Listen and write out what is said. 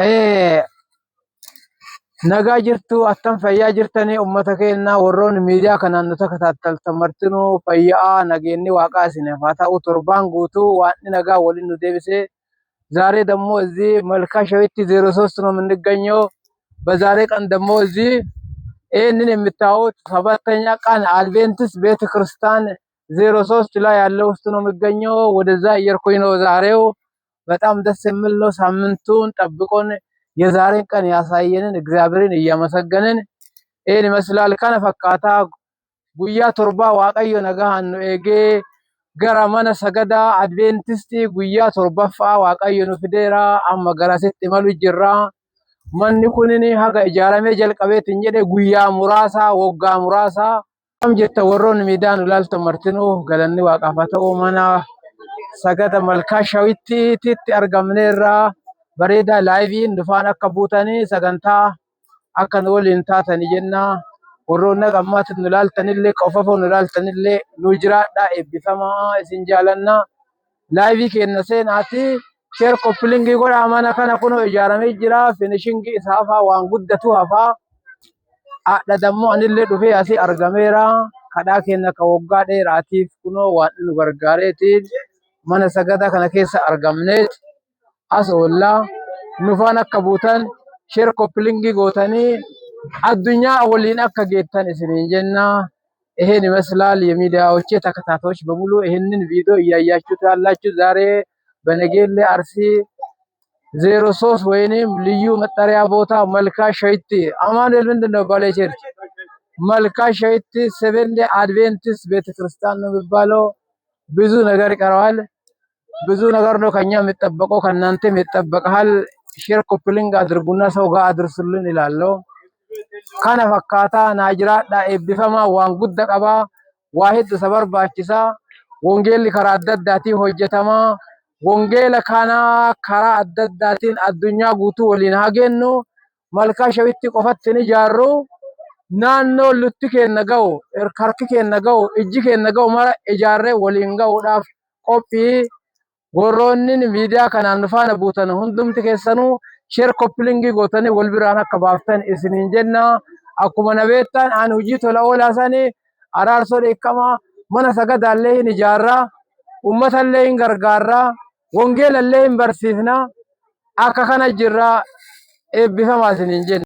Eh, nagaa jirtu attam fayyaa jirtanii uummata keenya warroon miidiyaa kanaan nu takataataltan martinuu fayyaa nageenyi waaqaa isiniif haa ta'u torbaan guutuu waan nagaa waliin nu deebisee ዛሬ ደግሞ እዚህ መልካ ሸዊት 03 ነው የምንገኘው። በዛሬ ቀን ደግሞ እዚህ ይህንን የምታዩት ሰባተኛ ቀን አድቬንቲስት ቤተክርስቲያን 03 ላይ ያለው ውስጥ ነው የሚገኘው። ወደዛ እየርኩኝ ነው። ዛሬው በጣም ደስ የሚል ነው። ሳምንቱን ጠብቆን የዛሬን ቀን ያሳየንን እግዚአብሔርን እያመሰገንን ይህን ይመስላል። ከነ ፈካታ ጉያ ቶርባ ዋቀዮ ነጋሃን ነው ኤጌ gara mana sagada adventisti guyyaa torbaffaa waaqayyo nu fideera amma garasitti imalu jirra. Manni kunini haga ijaaramee jalqabeetiin jedhe guyyaa muraasa waggaa muraasa kam jetta warroon miidhaan ilaaltu martinuu galanni waaqaaf haa ta'u mana sagada malkaa shawittiitti argamneerra bareeda laayiviin dhufaan akka buutanii sagantaa akka nu waliin taatanii jenna. warroonni gammaatti nu ilaaltanillee qofafoo nu ilaaltanillee nu jiraadhaa eebbifamaa isin jaalanna. Laayivii keenya seenaati sheer koppilingii godhaa mana kana kunoo ijaaramee jira. Finishingii isaa hafaa waan guddatu hafaa. Haadha dammoo anillee dhufee asii argameera. Kadhaa keenya ka waggaa dheeraatiif kunoo waan nu gargaareetiin mana sagadaa kana keessa argamneet as oollaa nufaan akka buutan sheer koppilingii gootanii አዱኛ ወሊን አካ ጌታን እስኒን ጀና ይሄን ይመስላል። የሚዲያዎቼ ተከታታዮች በሙሉ ይሄንን ቪዲዮ እያያችሁት ያላችሁ ዛሬ በነጌሌ አርሲ 03 ወይንም ልዩ መጠሪያ ቦታ መልካ ሸዊት አማኑኤል ምንድነው ባለ ቸርች መልካ ሸዊት ሰቨንዴ አድቬንቲስት ቤተክርስቲያን ነው የሚባለው። ብዙ ነገር ይቀረዋል። ብዙ ነገር ነው ከኛ የሚጠበቀው ከናንተም ይጠበቃል። ሼር ኮፕሊንግ አድርጉና ሰው ጋር አድርሱልን ይላለው። kana fakkaata naajiraadha eebbifama waan gudda qaba waa hedduu isa barbaachisa. Wongeelli karaa adda addaatiin hojjetama. Wongeela kana karaa adda addaatiin addunyaa guutuu waliin hagennu malkaa shawitti qofatti ni ijaarru naannoo lutti keenya ga'u harki keenya ga'u ijji keenya ga'u mara ijaarree waliin ga'uudhaaf qophii. Warroonni miidiyaa kanaan nufaana buutan hundumti keessanuu sheer koppilingii gootanii wal biraan akka baaftan isiniin jenna. Akkuma nabeettaan aan hojii tola oolaasanii araarsoo dheekkamaa mana sagadaallee hin ijaarraa uummatallee hin gargaarraa wongeelallee hin barsiifnaa akka kana jirraa eebbifamaa isiniin jenna.